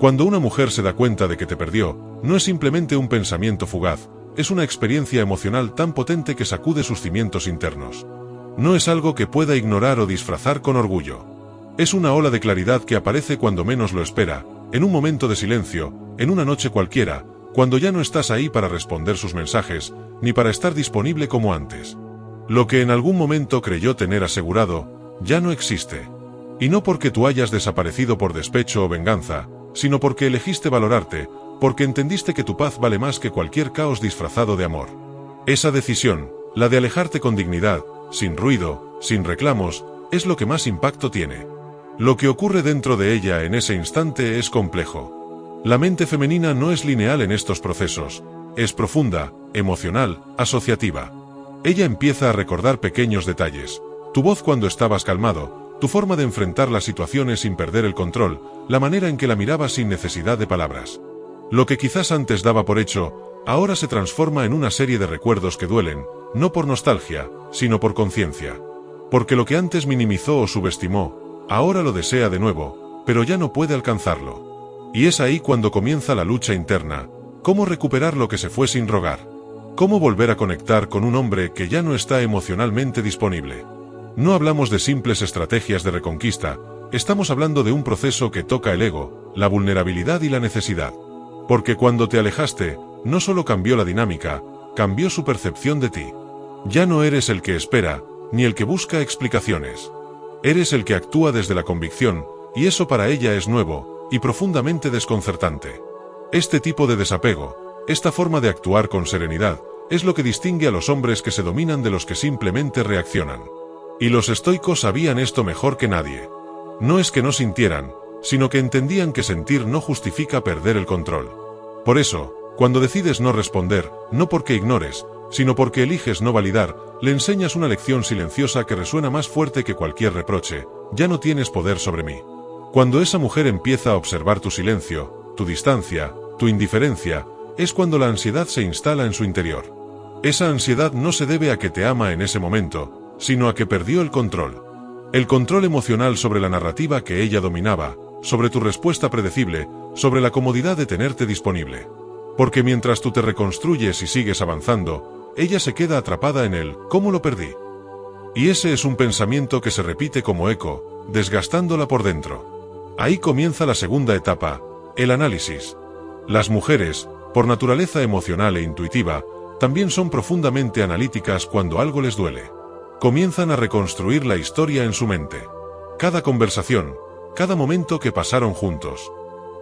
Cuando una mujer se da cuenta de que te perdió, no es simplemente un pensamiento fugaz, es una experiencia emocional tan potente que sacude sus cimientos internos. No es algo que pueda ignorar o disfrazar con orgullo. Es una ola de claridad que aparece cuando menos lo espera, en un momento de silencio, en una noche cualquiera, cuando ya no estás ahí para responder sus mensajes, ni para estar disponible como antes. Lo que en algún momento creyó tener asegurado, ya no existe. Y no porque tú hayas desaparecido por despecho o venganza, sino porque elegiste valorarte, porque entendiste que tu paz vale más que cualquier caos disfrazado de amor. Esa decisión, la de alejarte con dignidad, sin ruido, sin reclamos, es lo que más impacto tiene. Lo que ocurre dentro de ella en ese instante es complejo. La mente femenina no es lineal en estos procesos, es profunda, emocional, asociativa. Ella empieza a recordar pequeños detalles, tu voz cuando estabas calmado, tu forma de enfrentar las situaciones sin perder el control, la manera en que la mirabas sin necesidad de palabras. Lo que quizás antes daba por hecho, ahora se transforma en una serie de recuerdos que duelen, no por nostalgia, sino por conciencia. Porque lo que antes minimizó o subestimó, ahora lo desea de nuevo, pero ya no puede alcanzarlo. Y es ahí cuando comienza la lucha interna, cómo recuperar lo que se fue sin rogar. Cómo volver a conectar con un hombre que ya no está emocionalmente disponible. No hablamos de simples estrategias de reconquista, estamos hablando de un proceso que toca el ego, la vulnerabilidad y la necesidad. Porque cuando te alejaste, no solo cambió la dinámica, cambió su percepción de ti. Ya no eres el que espera, ni el que busca explicaciones. Eres el que actúa desde la convicción, y eso para ella es nuevo, y profundamente desconcertante. Este tipo de desapego, esta forma de actuar con serenidad, es lo que distingue a los hombres que se dominan de los que simplemente reaccionan. Y los estoicos sabían esto mejor que nadie. No es que no sintieran, sino que entendían que sentir no justifica perder el control. Por eso, cuando decides no responder, no porque ignores, sino porque eliges no validar, le enseñas una lección silenciosa que resuena más fuerte que cualquier reproche: ya no tienes poder sobre mí. Cuando esa mujer empieza a observar tu silencio, tu distancia, tu indiferencia, es cuando la ansiedad se instala en su interior. Esa ansiedad no se debe a que te ama en ese momento, sino a que perdió el control. El control emocional sobre la narrativa que ella dominaba, sobre tu respuesta predecible, sobre la comodidad de tenerte disponible. Porque mientras tú te reconstruyes y sigues avanzando, ella se queda atrapada en el ¿cómo lo perdí? Y ese es un pensamiento que se repite como eco, desgastándola por dentro. Ahí comienza la segunda etapa, el análisis. Las mujeres, por naturaleza emocional e intuitiva, también son profundamente analíticas cuando algo les duele. Comienzan a reconstruir la historia en su mente. Cada conversación, cada momento que pasaron juntos.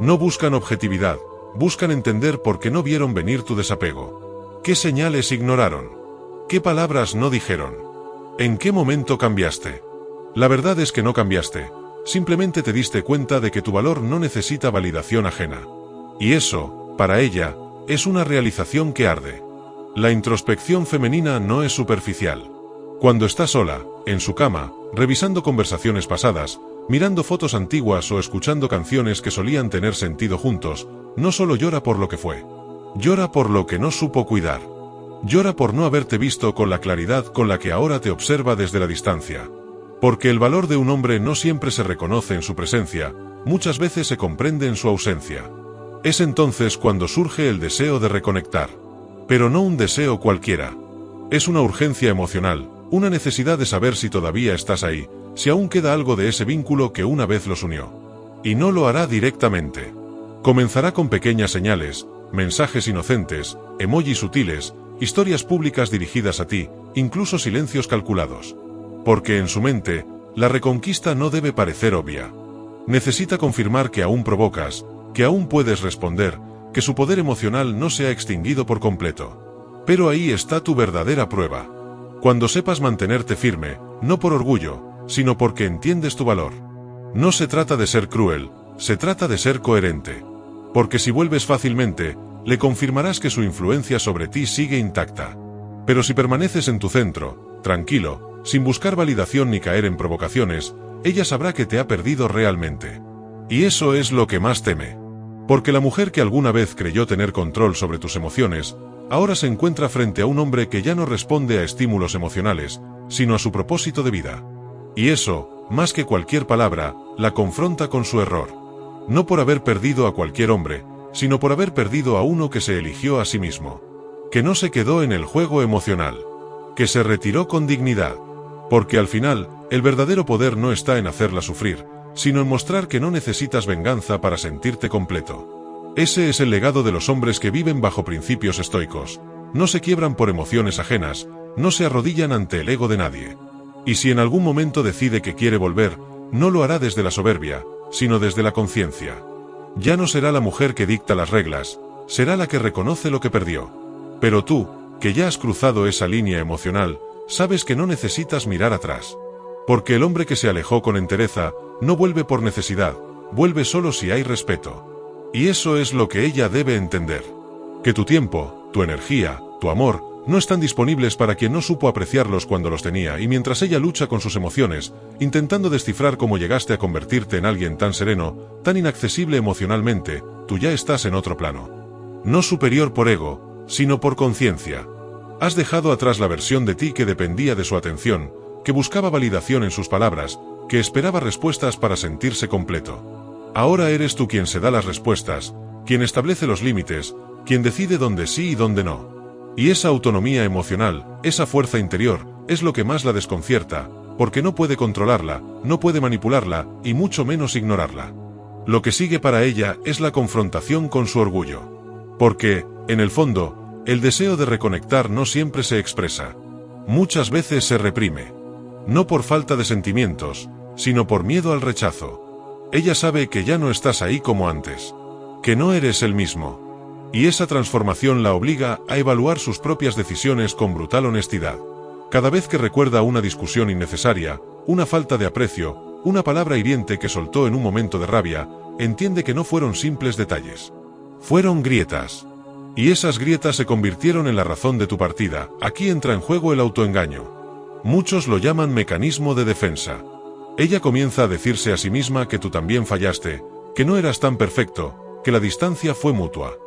No buscan objetividad, buscan entender por qué no vieron venir tu desapego. ¿Qué señales ignoraron? ¿Qué palabras no dijeron? ¿En qué momento cambiaste? La verdad es que no cambiaste, simplemente te diste cuenta de que tu valor no necesita validación ajena. Y eso, para ella, es una realización que arde. La introspección femenina no es superficial. Cuando está sola, en su cama, revisando conversaciones pasadas, mirando fotos antiguas o escuchando canciones que solían tener sentido juntos, no solo llora por lo que fue. Llora por lo que no supo cuidar. Llora por no haberte visto con la claridad con la que ahora te observa desde la distancia. Porque el valor de un hombre no siempre se reconoce en su presencia, muchas veces se comprende en su ausencia. Es entonces cuando surge el deseo de reconectar. Pero no un deseo cualquiera. Es una urgencia emocional, una necesidad de saber si todavía estás ahí, si aún queda algo de ese vínculo que una vez los unió. Y no lo hará directamente. Comenzará con pequeñas señales, mensajes inocentes, emojis sutiles, historias públicas dirigidas a ti, incluso silencios calculados. Porque en su mente, la reconquista no debe parecer obvia. Necesita confirmar que aún provocas, que aún puedes responder, que su poder emocional no se ha extinguido por completo. Pero ahí está tu verdadera prueba. Cuando sepas mantenerte firme, no por orgullo, sino porque entiendes tu valor. No se trata de ser cruel, se trata de ser coherente. Porque si vuelves fácilmente, le confirmarás que su influencia sobre ti sigue intacta. Pero si permaneces en tu centro, tranquilo, sin buscar validación ni caer en provocaciones, ella sabrá que te ha perdido realmente. Y eso es lo que más teme. Porque la mujer que alguna vez creyó tener control sobre tus emociones, ahora se encuentra frente a un hombre que ya no responde a estímulos emocionales, sino a su propósito de vida. Y eso, más que cualquier palabra, la confronta con su error. No por haber perdido a cualquier hombre, sino por haber perdido a uno que se eligió a sí mismo. Que no se quedó en el juego emocional. Que se retiró con dignidad. Porque al final, el verdadero poder no está en hacerla sufrir, sino en mostrar que no necesitas venganza para sentirte completo. Ese es el legado de los hombres que viven bajo principios estoicos. No se quiebran por emociones ajenas, no se arrodillan ante el ego de nadie. Y si en algún momento decide que quiere volver, no lo hará desde la soberbia, sino desde la conciencia. Ya no será la mujer que dicta las reglas, será la que reconoce lo que perdió. Pero tú, que ya has cruzado esa línea emocional, sabes que no necesitas mirar atrás. Porque el hombre que se alejó con entereza, no vuelve por necesidad, vuelve solo si hay respeto. Y eso es lo que ella debe entender. Que tu tiempo, tu energía, tu amor, no están disponibles para quien no supo apreciarlos cuando los tenía, y mientras ella lucha con sus emociones, intentando descifrar cómo llegaste a convertirte en alguien tan sereno, tan inaccesible emocionalmente, tú ya estás en otro plano. No superior por ego, sino por conciencia. Has dejado atrás la versión de ti que dependía de su atención, que buscaba validación en sus palabras, que esperaba respuestas para sentirse completo. Ahora eres tú quien se da las respuestas, quien establece los límites, quien decide dónde sí y dónde no. Y esa autonomía emocional, esa fuerza interior, es lo que más la desconcierta, porque no puede controlarla, no puede manipularla, y mucho menos ignorarla. Lo que sigue para ella es la confrontación con su orgullo. Porque, en el fondo, el deseo de reconectar no siempre se expresa. Muchas veces se reprime. No por falta de sentimientos, sino por miedo al rechazo. Ella sabe que ya no estás ahí como antes. Que no eres el mismo. Y esa transformación la obliga a evaluar sus propias decisiones con brutal honestidad. Cada vez que recuerda una discusión innecesaria, una falta de aprecio, una palabra hiriente que soltó en un momento de rabia, entiende que no fueron simples detalles. Fueron grietas. Y esas grietas se convirtieron en la razón de tu partida. Aquí entra en juego el autoengaño. Muchos lo llaman mecanismo de defensa. Ella comienza a decirse a sí misma que tú también fallaste, que no eras tan perfecto, que la distancia fue mutua.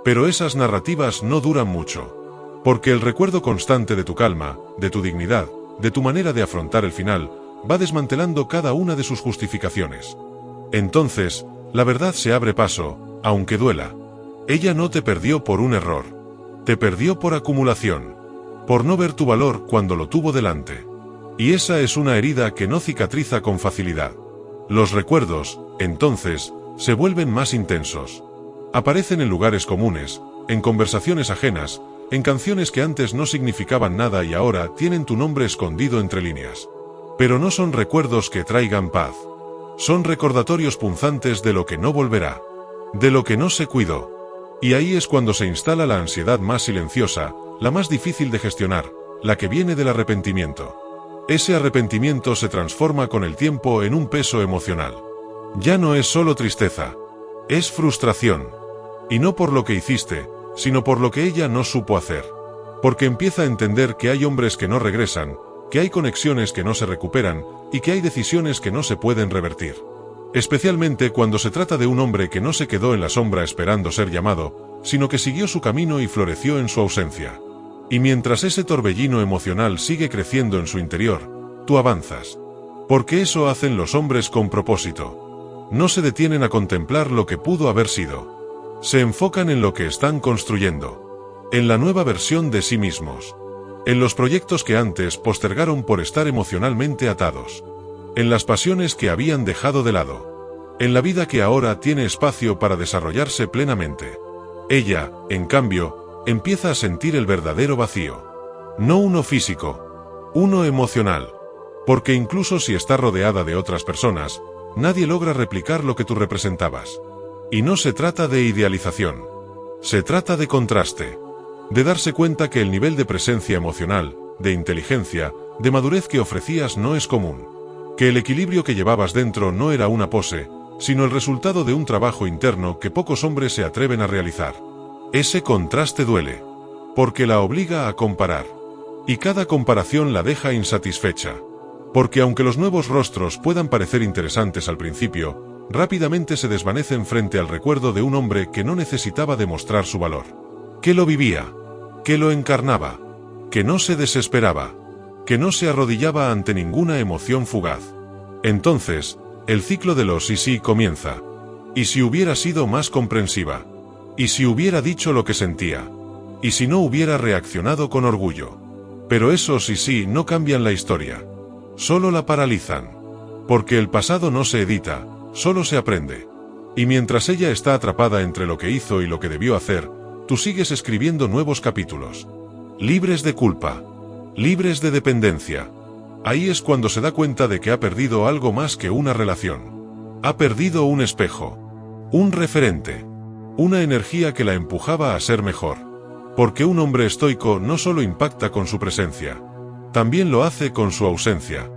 Pero esas narrativas no duran mucho. Porque el recuerdo constante de tu calma, de tu dignidad, de tu manera de afrontar el final, va desmantelando cada una de sus justificaciones. Entonces, la verdad se abre paso, aunque duela. Ella no te perdió por un error. Te perdió por acumulación. Por no ver tu valor cuando lo tuvo delante. Y esa es una herida que no cicatriza con facilidad. Los recuerdos, entonces, se vuelven más intensos. Aparecen en lugares comunes, en conversaciones ajenas, en canciones que antes no significaban nada y ahora tienen tu nombre escondido entre líneas. Pero no son recuerdos que traigan paz. Son recordatorios punzantes de lo que no volverá. De lo que no se cuidó. Y ahí es cuando se instala la ansiedad más silenciosa, la más difícil de gestionar, la que viene del arrepentimiento. Ese arrepentimiento se transforma con el tiempo en un peso emocional. Ya no es solo tristeza. Es frustración. Y no por lo que hiciste, sino por lo que ella no supo hacer. Porque empieza a entender que hay hombres que no regresan, que hay conexiones que no se recuperan, y que hay decisiones que no se pueden revertir. Especialmente cuando se trata de un hombre que no se quedó en la sombra esperando ser llamado, sino que siguió su camino y floreció en su ausencia. Y mientras ese torbellino emocional sigue creciendo en su interior, tú avanzas. Porque eso hacen los hombres con propósito. No se detienen a contemplar lo que pudo haber sido. Se enfocan en lo que están construyendo. En la nueva versión de sí mismos. En los proyectos que antes postergaron por estar emocionalmente atados. En las pasiones que habían dejado de lado. En la vida que ahora tiene espacio para desarrollarse plenamente. Ella, en cambio, empieza a sentir el verdadero vacío. No uno físico. Uno emocional. Porque incluso si está rodeada de otras personas, nadie logra replicar lo que tú representabas. Y no se trata de idealización. Se trata de contraste. De darse cuenta que el nivel de presencia emocional, de inteligencia, de madurez que ofrecías no es común. Que el equilibrio que llevabas dentro no era una pose, sino el resultado de un trabajo interno que pocos hombres se atreven a realizar. Ese contraste duele. Porque la obliga a comparar. Y cada comparación la deja insatisfecha. Porque aunque los nuevos rostros puedan parecer interesantes al principio, rápidamente se desvanecen frente al recuerdo de un hombre que no necesitaba demostrar su valor. Que lo vivía. Que lo encarnaba. Que no se desesperaba. Que no se arrodillaba ante ninguna emoción fugaz. Entonces, el ciclo de los sí comienza. ¿Y si hubiera sido más comprensiva? ¿Y si hubiera dicho lo que sentía? ¿Y si no hubiera reaccionado con orgullo? Pero esos y sí no cambian la historia. Solo la paralizan. Porque el pasado no se edita, solo se aprende. Y mientras ella está atrapada entre lo que hizo y lo que debió hacer, tú sigues escribiendo nuevos capítulos. Libres de culpa. Libres de dependencia. Ahí es cuando se da cuenta de que ha perdido algo más que una relación. Ha perdido un espejo. Un referente. Una energía que la empujaba a ser mejor. Porque un hombre estoico no solo impacta con su presencia, también lo hace con su ausencia.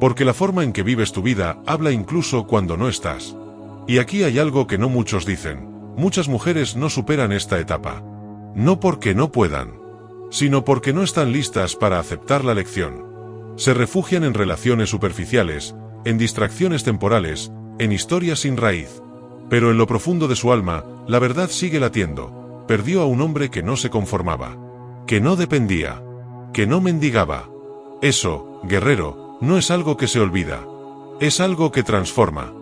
Porque la forma en que vives tu vida habla incluso cuando no estás. Y aquí hay algo que no muchos dicen: muchas mujeres no superan esta etapa. No porque no puedan, sino porque no están listas para aceptar la lección. Se refugian en relaciones superficiales, en distracciones temporales, en historias sin raíz. Pero en lo profundo de su alma, la verdad sigue latiendo. Perdió a un hombre que no se conformaba, que no dependía, que no mendigaba. Eso, guerrero, no es algo que se olvida. Es algo que transforma.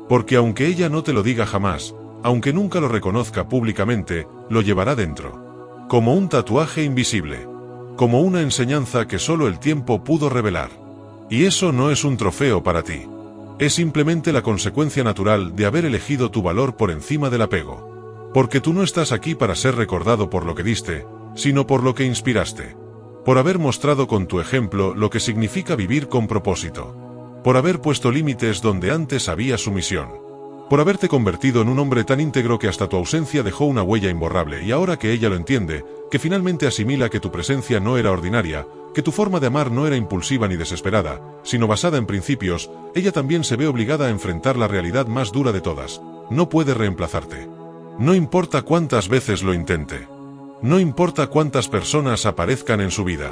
Porque aunque ella no te lo diga jamás, aunque nunca lo reconozca públicamente, lo llevará dentro. Como un tatuaje invisible. Como una enseñanza que solo el tiempo pudo revelar. Y eso no es un trofeo para ti. Es simplemente la consecuencia natural de haber elegido tu valor por encima del apego. Porque tú no estás aquí para ser recordado por lo que diste, sino por lo que inspiraste. Por haber mostrado con tu ejemplo lo que significa vivir con propósito. Por haber puesto límites donde antes había sumisión. Por haberte convertido en un hombre tan íntegro que hasta tu ausencia dejó una huella imborrable, y ahora que ella lo entiende, que finalmente asimila que tu presencia no era ordinaria, que tu forma de amar no era impulsiva ni desesperada, sino basada en principios, ella también se ve obligada a enfrentar la realidad más dura de todas: no puede reemplazarte. No importa cuántas veces lo intente. No importa cuántas personas aparezcan en su vida.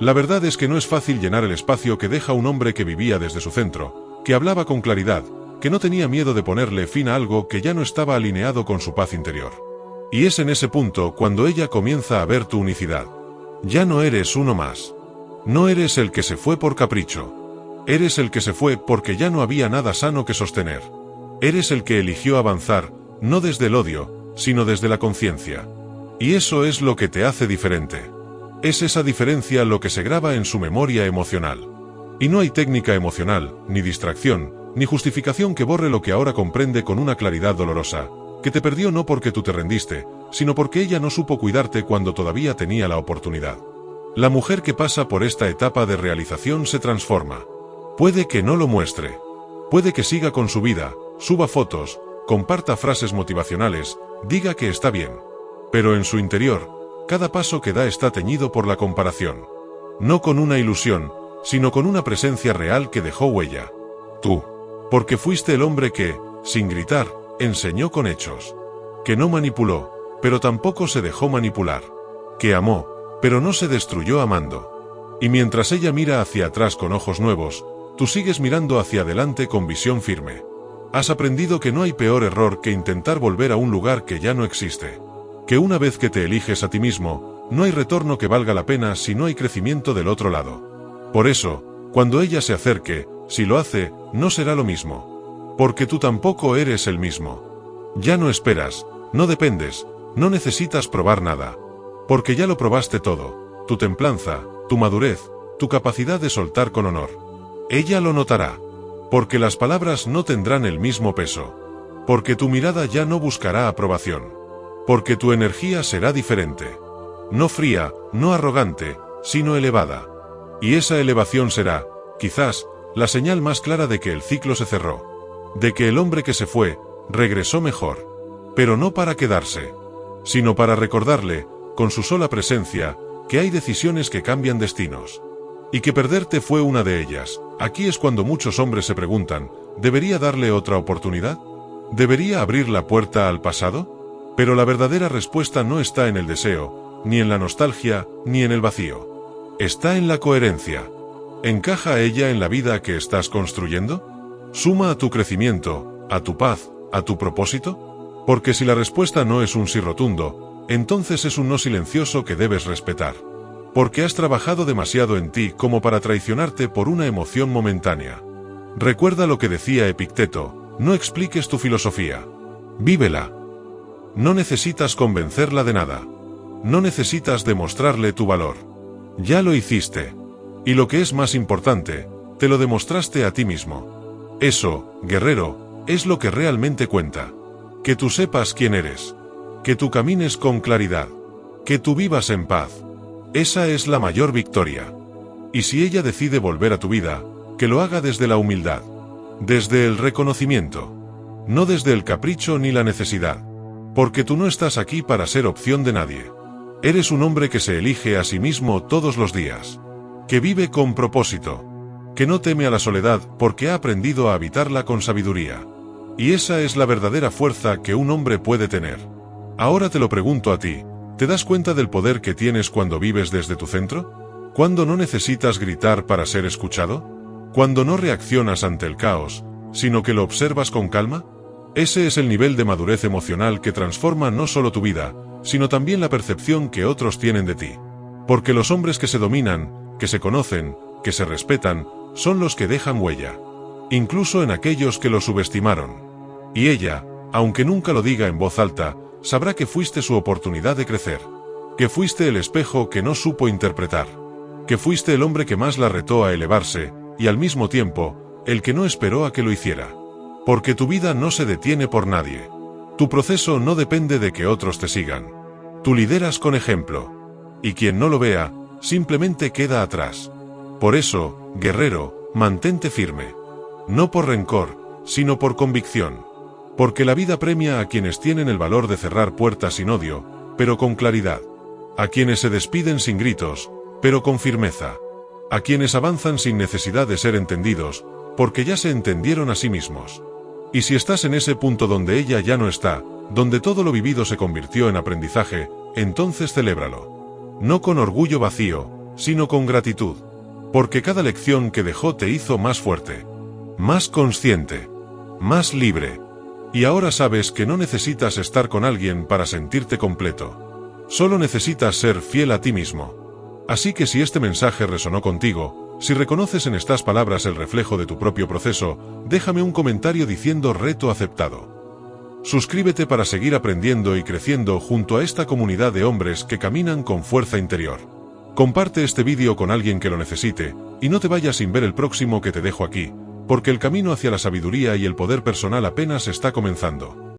La verdad es que no es fácil llenar el espacio que deja un hombre que vivía desde su centro, que hablaba con claridad, que no tenía miedo de ponerle fin a algo que ya no estaba alineado con su paz interior. Y es en ese punto cuando ella comienza a ver tu unicidad. Ya no eres uno más. No eres el que se fue por capricho. Eres el que se fue porque ya no había nada sano que sostener. Eres el que eligió avanzar, no desde el odio, sino desde la conciencia. Y eso es lo que te hace diferente. Es esa diferencia lo que se graba en su memoria emocional. Y no hay técnica emocional, ni distracción, ni justificación que borre lo que ahora comprende con una claridad dolorosa: que te perdió no porque tú te rendiste, sino porque ella no supo cuidarte cuando todavía tenía la oportunidad. La mujer que pasa por esta etapa de realización se transforma. Puede que no lo muestre. Puede que siga con su vida, suba fotos, comparta frases motivacionales, diga que está bien. Pero en su interior, cada paso que da está teñido por la comparación. No con una ilusión, sino con una presencia real que dejó huella. Tú. Porque fuiste el hombre que, sin gritar, enseñó con hechos. Que no manipuló, pero tampoco se dejó manipular. Que amó, pero no se destruyó amando. Y mientras ella mira hacia atrás con ojos nuevos, tú sigues mirando hacia adelante con visión firme. Has aprendido que no hay peor error que intentar volver a un lugar que ya no existe. Que una vez que te eliges a ti mismo, no hay retorno que valga la pena si no hay crecimiento del otro lado. Por eso, cuando ella se acerque, si lo hace, no será lo mismo. Porque tú tampoco eres el mismo. Ya no esperas, no dependes, no necesitas probar nada. Porque ya lo probaste todo: tu templanza, tu madurez, tu capacidad de soltar con honor. Ella lo notará. Porque las palabras no tendrán el mismo peso. Porque tu mirada ya no buscará aprobación. Porque tu energía será diferente. No fría, no arrogante, sino elevada. Y esa elevación será, quizás, la señal más clara de que el ciclo se cerró. De que el hombre que se fue, regresó mejor. Pero no para quedarse, sino para recordarle, con su sola presencia, que hay decisiones que cambian destinos. Y que perderte fue una de ellas. Aquí es cuando muchos hombres se preguntan: ¿debería darle otra oportunidad? ¿Debería abrir la puerta al pasado? Pero la verdadera respuesta no está en el deseo, ni en la nostalgia, ni en el vacío. Está en la coherencia. ¿Encaja ella en la vida que estás construyendo? ¿Suma a tu crecimiento, a tu paz, a tu propósito? Porque si la respuesta no es un sí rotundo, entonces es un no silencioso que debes respetar. Porque has trabajado demasiado en ti como para traicionarte por una emoción momentánea. Recuerda lo que decía Epicteto: no expliques tu filosofía. Vívela. No necesitas convencerla de nada. No necesitas demostrarle tu valor. Ya lo hiciste. Y lo que es más importante, te lo demostraste a ti mismo. Eso, guerrero, es lo que realmente cuenta. Que tú sepas quién eres. Que tú camines con claridad. Que tú vivas en paz. Esa es la mayor victoria. Y si ella decide volver a tu vida, que lo haga desde la humildad. Desde el reconocimiento. No desde el capricho ni la necesidad. Porque tú no estás aquí para ser opción de nadie. Eres un hombre que se elige a sí mismo todos los días. Que vive con propósito. Que no teme a la soledad porque ha aprendido a habitarla con sabiduría. Y esa es la verdadera fuerza que un hombre puede tener. Ahora te lo pregunto a ti, ¿te das cuenta del poder que tienes cuando vives desde tu centro? ¿Cuando no necesitas gritar para ser escuchado? ¿Cuando no reaccionas ante el caos, sino que lo observas con calma? Ese es el nivel de madurez emocional que transforma no solo tu vida, sino también la percepción que otros tienen de ti. Porque los hombres que se dominan, que se conocen, que se respetan, son los que dejan huella. Incluso en aquellos que lo subestimaron. Y ella, aunque nunca lo diga en voz alta, sabrá que fuiste su oportunidad de crecer. Que fuiste el espejo que no supo interpretar. Que fuiste el hombre que más la retó a elevarse, y al mismo tiempo, el que no esperó a que lo hiciera. Porque tu vida no se detiene por nadie. Tu proceso no depende de que otros te sigan. Tú lideras con ejemplo. Y quien no lo vea, simplemente queda atrás. Por eso, guerrero, mantente firme. No por rencor, sino por convicción. Porque la vida premia a quienes tienen el valor de cerrar puertas sin odio, pero con claridad. A quienes se despiden sin gritos, pero con firmeza. A quienes avanzan sin necesidad de ser entendidos, porque ya se entendieron a sí mismos. Y si estás en ese punto donde ella ya no está, donde todo lo vivido se convirtió en aprendizaje, entonces celébralo. No con orgullo vacío, sino con gratitud. Porque cada lección que dejó te hizo más fuerte, más consciente, más libre. Y ahora sabes que no necesitas estar con alguien para sentirte completo. Solo necesitas ser fiel a ti mismo. Así que si este mensaje resonó contigo, si reconoces en estas palabras el reflejo de tu propio proceso, déjame un comentario diciendo reto aceptado. Suscríbete para seguir aprendiendo y creciendo junto a esta comunidad de hombres que caminan con fuerza interior. Comparte este vídeo con alguien que lo necesite, y no te vayas sin ver el próximo que te dejo aquí, porque el camino hacia la sabiduría y el poder personal apenas está comenzando.